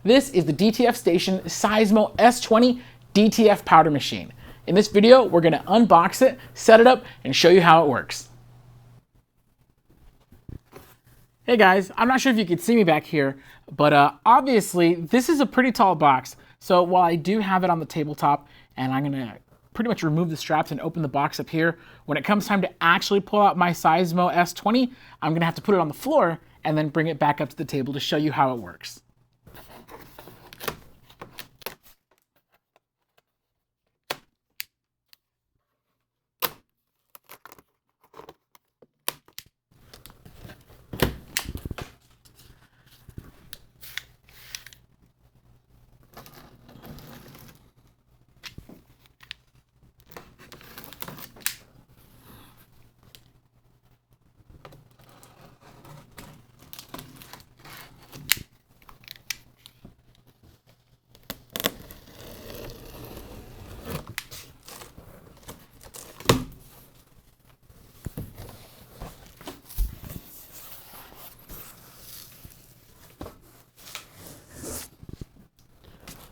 This is the DTF Station Seismo S20 DTF powder machine. In this video, we're going to unbox it, set it up, and show you how it works. Hey guys, I'm not sure if you can see me back here, but obviously this is a pretty tall box. So while I do have it on the tabletop, and I'm going to pretty much remove the straps and open the box up here, when it comes time to actually pull out my Seismo S20, I'm going to have to put it on the floor and then bring it back up to the table to show you how it works.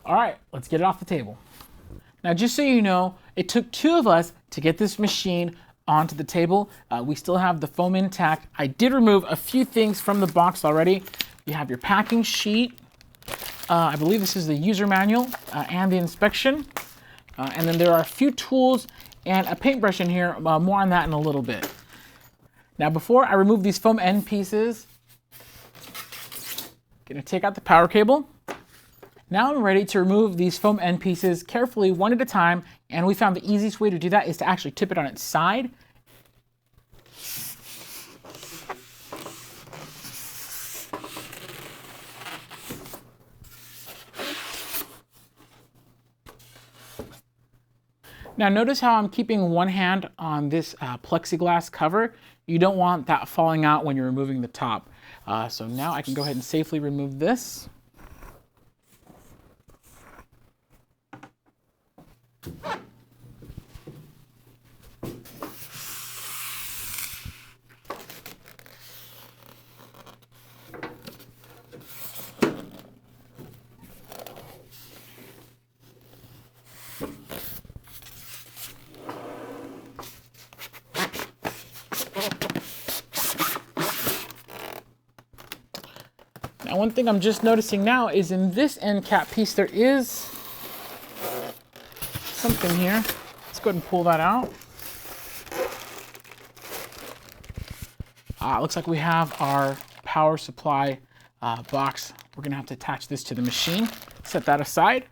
All right, let's get it off the table. Now, just so you know, it took two of us to get this machine onto the table. We still have the foam intact. I did remove a few things from the box already. You have your packing sheet. I believe this is the user manual and the inspection. And then there are a few tools and a paintbrush in here. More on that in a little bit. Now, before I remove these foam end pieces, I'm gonna take out the power cable. Now I'm ready to remove these foam end pieces carefully, one at a time, and we found the easiest way to do that is to actually tip it on its side. Now notice how I'm keeping one hand on this plexiglass cover. You don't want that falling out when you're removing the top. So now I can go ahead and safely remove this. Now, one thing I'm just noticing now is in this end cap piece, there is something here. Let's go ahead and pull that out. It looks like we have our power supply box. We're gonna have to attach this to the machine. Set that aside.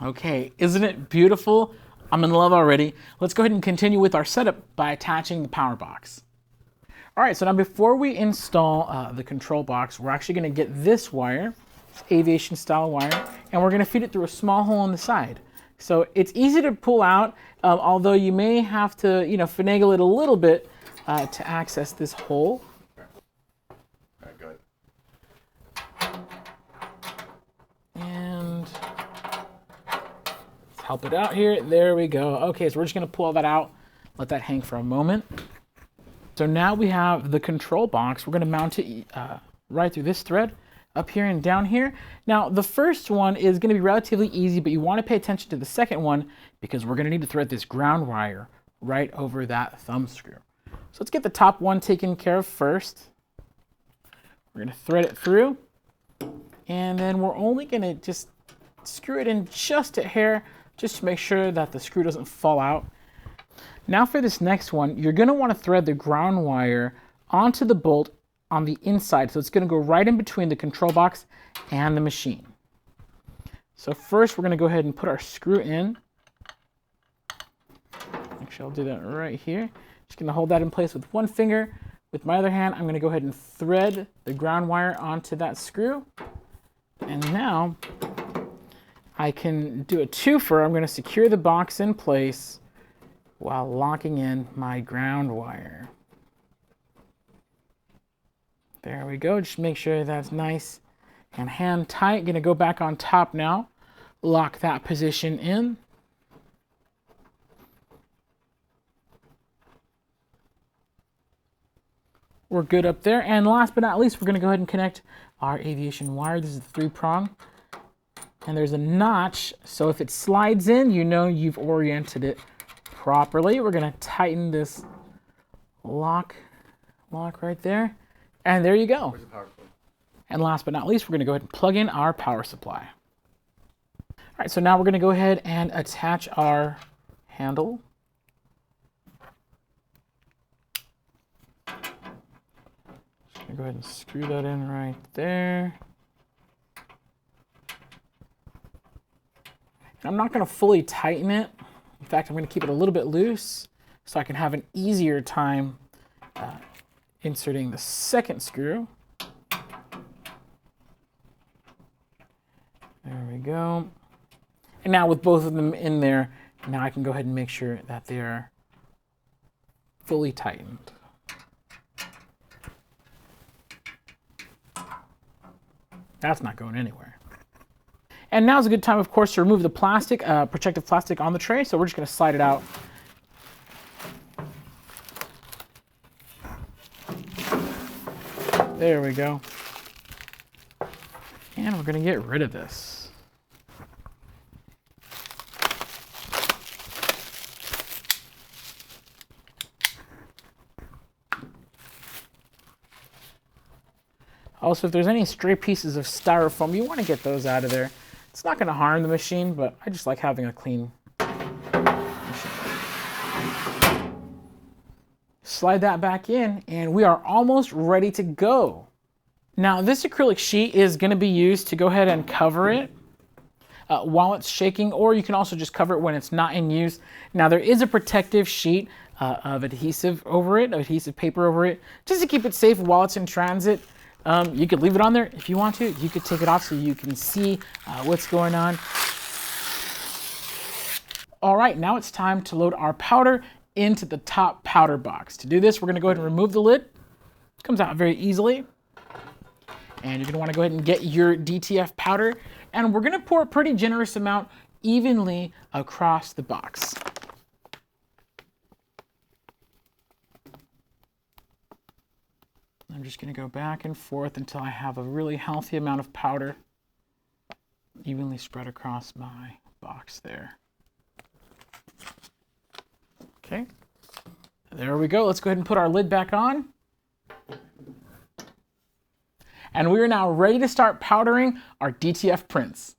Okay, isn't it beautiful? I'm in love already. Let's go ahead and continue with our setup by attaching the power box. All right, so now before we install the control box, we're actually gonna get this wire, this aviation style wire, and we're gonna feed it through a small hole on the side. So it's easy to pull out, although you may have to, finagle it a little bit to access this hole. Help it out here. There we go. Okay, so we're just going to pull all that out, let that hang for a moment. So now we have the control box. We're going to mount it right through this thread, up here and down here. Now, the first one is going to be relatively easy, but you want to pay attention to the second one because we're going to need to thread this ground wire right over that thumb screw. So let's get the top one taken care of first. We're going to thread it through, and then we're only going to just screw it in just a hair, just to make sure that the screw doesn't fall out. Now for this next one, you're going to want to thread the ground wire onto the bolt on the inside. So it's going to go right in between the control box and the machine. So first we're going to go ahead and put our screw in. Actually, I'll do that right here. Just going to hold that in place with one finger. With my other hand, I'm going to go ahead and thread the ground wire onto that screw. And now I can do a twofer. I'm going to secure the box in place while locking in my ground wire. There we go. Just make sure that's nice and hand tight. Going to go back on top now. Lock that position in. We're good up there. And last but not least, we're going to go ahead and connect our aviation wire. This is the 3-prong. And there's a notch, so if it slides in, you know you've oriented it properly. We're going to tighten this lock right there. And there you go. Where's the power cord? And last but not least, we're going to go ahead and plug in our power supply. All right, so now we're going to go ahead and attach our handle. Go ahead and screw that in right there. And I'm not going to fully tighten it. In fact, I'm going to keep it a little bit loose so I can have an easier time inserting the second screw. There we go. And now with both of them in there, now I can go ahead and make sure that they're fully tightened. That's not going anywhere. And now's a good time, of course, to remove the plastic, protective plastic on the tray. So we're just going to slide it out. There we go. And we're going to get rid of this. Also, if there's any stray pieces of styrofoam, you want to get those out of there. It's not going to harm the machine, but I just like having a clean machine. Slide that back in, and we are almost ready to go. Now, this acrylic sheet is going to be used to go ahead and cover it while it's shaking, or you can also just cover it when it's not in use. Now, there is a protective sheet of adhesive over it, adhesive paper over it, just to keep it safe while it's in transit. You could leave it on there if you want to. You could take it off so you can see what's going on. All right, now it's time to load our powder into the top powder box. To do this, we're going to go ahead and remove the lid. It comes out very easily. And you're going to want to go ahead and get your DTF powder. And we're going to pour a pretty generous amount evenly across the box. I'm just going to go back and forth until I have a really healthy amount of powder evenly spread across my box there. Okay, there we go. Let's go ahead and put our lid back on. And we are now ready to start powdering our DTF prints.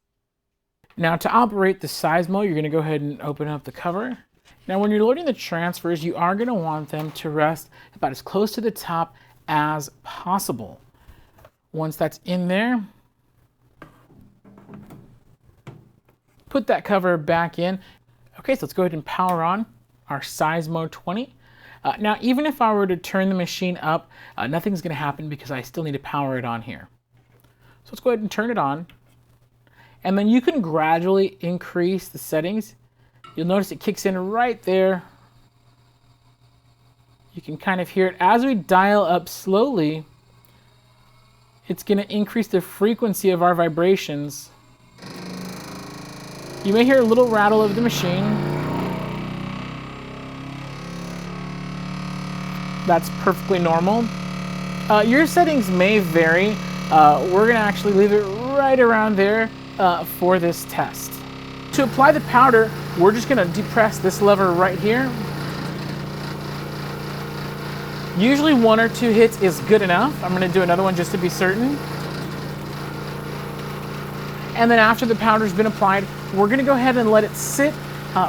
Now to operate the Seismo, you're going to go ahead and open up the cover. Now when you're loading the transfers, you are going to want them to rest about as close to the top as possible. Once that's in there, put that cover back in. Okay, so let's go ahead and power on our Seismo 20. Now, even if I were to turn the machine up, nothing's going to happen because I still need to power it on here. So let's go ahead and turn it on. And then you can gradually increase the settings. You'll notice it kicks in right there. You can kind of hear it. As we dial up slowly, it's going to increase the frequency of our vibrations. You may hear a little rattle of the machine. That's perfectly normal. Your settings may vary. We're going to actually leave it right around there for this test. To apply the powder, we're just going to depress this lever right here. Usually 1 or 2 hits is good enough. I'm going to do another one just to be certain. And then after the powder's been applied, we're going to go ahead and let it sit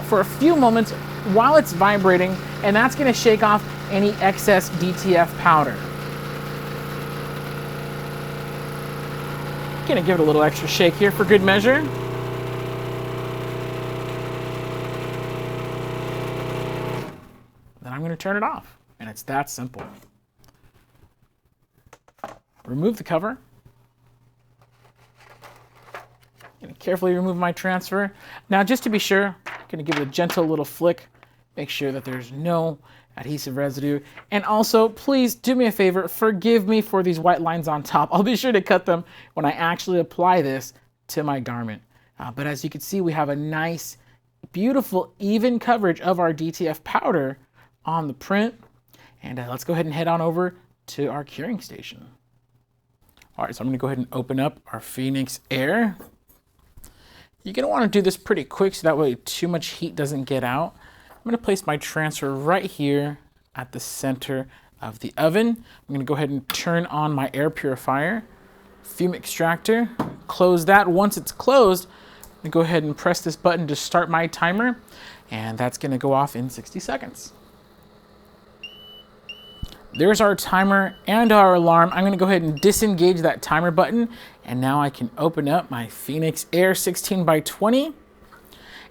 for a few moments while it's vibrating, and that's going to shake off any excess DTF powder. Going to give it a little extra shake here for good measure. Then I'm going to turn it off. And it's that simple. Remove the cover. Gonna carefully remove my transfer. Now, just to be sure, I'm gonna give it a gentle little flick. Make sure that there's no adhesive residue. And also, please do me a favor, forgive me for these white lines on top. I'll be sure to cut them when I actually apply this to my garment. But as you can see, we have a nice, beautiful, even coverage of our DTF powder on the print. And let's go ahead and head on over to our curing station. All right, so I'm gonna go ahead and open up our Phoenix Air. You're gonna wanna do this pretty quick so that way too much heat doesn't get out. I'm gonna place my transfer right here at the center of the oven. I'm gonna go ahead and turn on my air purifier, fume extractor, close that. Once it's closed, I'm gonna go ahead and press this button to start my timer, and that's gonna go off in 60 seconds. There's our timer and our alarm. I'm gonna go ahead and disengage that timer button, and now I can open up my Phoenix Air 16 by 20.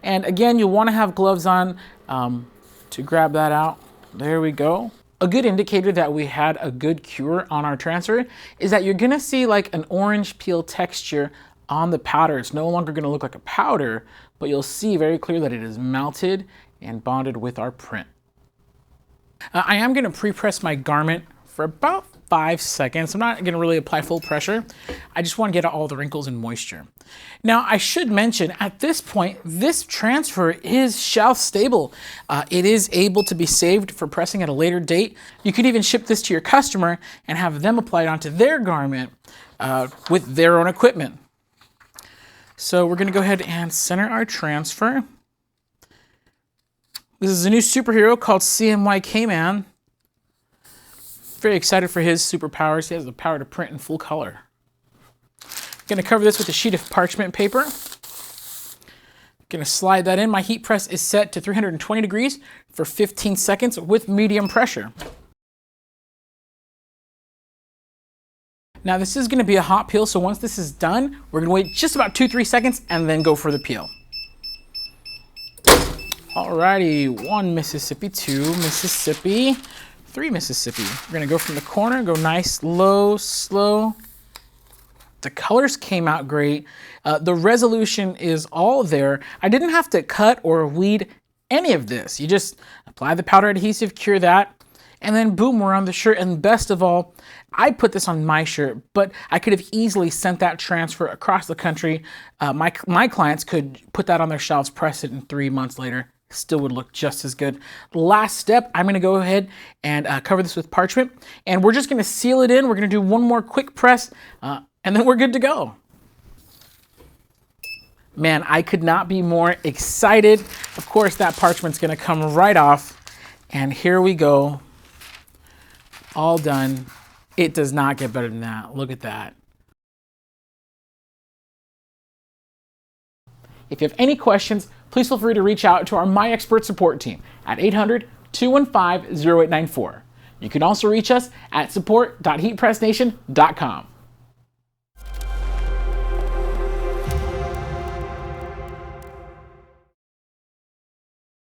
And again, you'll wanna have gloves on to grab that out. There we go. A good indicator that we had a good cure on our transfer is that you're gonna see like an orange peel texture on the powder. It's no longer gonna look like a powder, but you'll see very clearly that it is melted and bonded with our print. I am gonna pre-press my garment for about 5 seconds. I'm not gonna really apply full pressure. I just wanna get out all the wrinkles and moisture. Now, I should mention, at this point, this transfer is shelf stable. It is able to be saved for pressing at a later date. You could even ship this to your customer and have them apply it onto their garment with their own equipment. So we're gonna go ahead and center our transfer. This is a new superhero called CMY K-Man. Very excited for his superpowers. He has the power to print in full color. Gonna cover this with a sheet of parchment paper. Gonna slide that in. My heat press is set to 320 degrees for 15 seconds with medium pressure. Now this is gonna be a hot peel, so once this is done, we're gonna wait just about 2-3 seconds and then go for the peel. Alrighty, 1 Mississippi, 2 Mississippi, 3 Mississippi. We're gonna go from the corner, go nice, low, slow. The colors came out great. The resolution is all there. I didn't have to cut or weed any of this. You just apply the powder adhesive, cure that, and then boom, we're on the shirt. And best of all, I put this on my shirt, but I could have easily sent that transfer across the country. My clients could put that on their shelves, press it, and 3 months later, still would look just as good. Last step, I'm gonna go ahead and cover this with parchment, and we're just gonna seal it in. We're gonna do one more quick press, and then we're good to go. Man, I could not be more excited. Of course, that parchment's gonna come right off, and here we go. All done. It does not get better than that. Look at that. If you have any questions, please feel free to reach out to our MyExpert support team at 800-215-0894. You can also reach us at support.heatpressnation.com.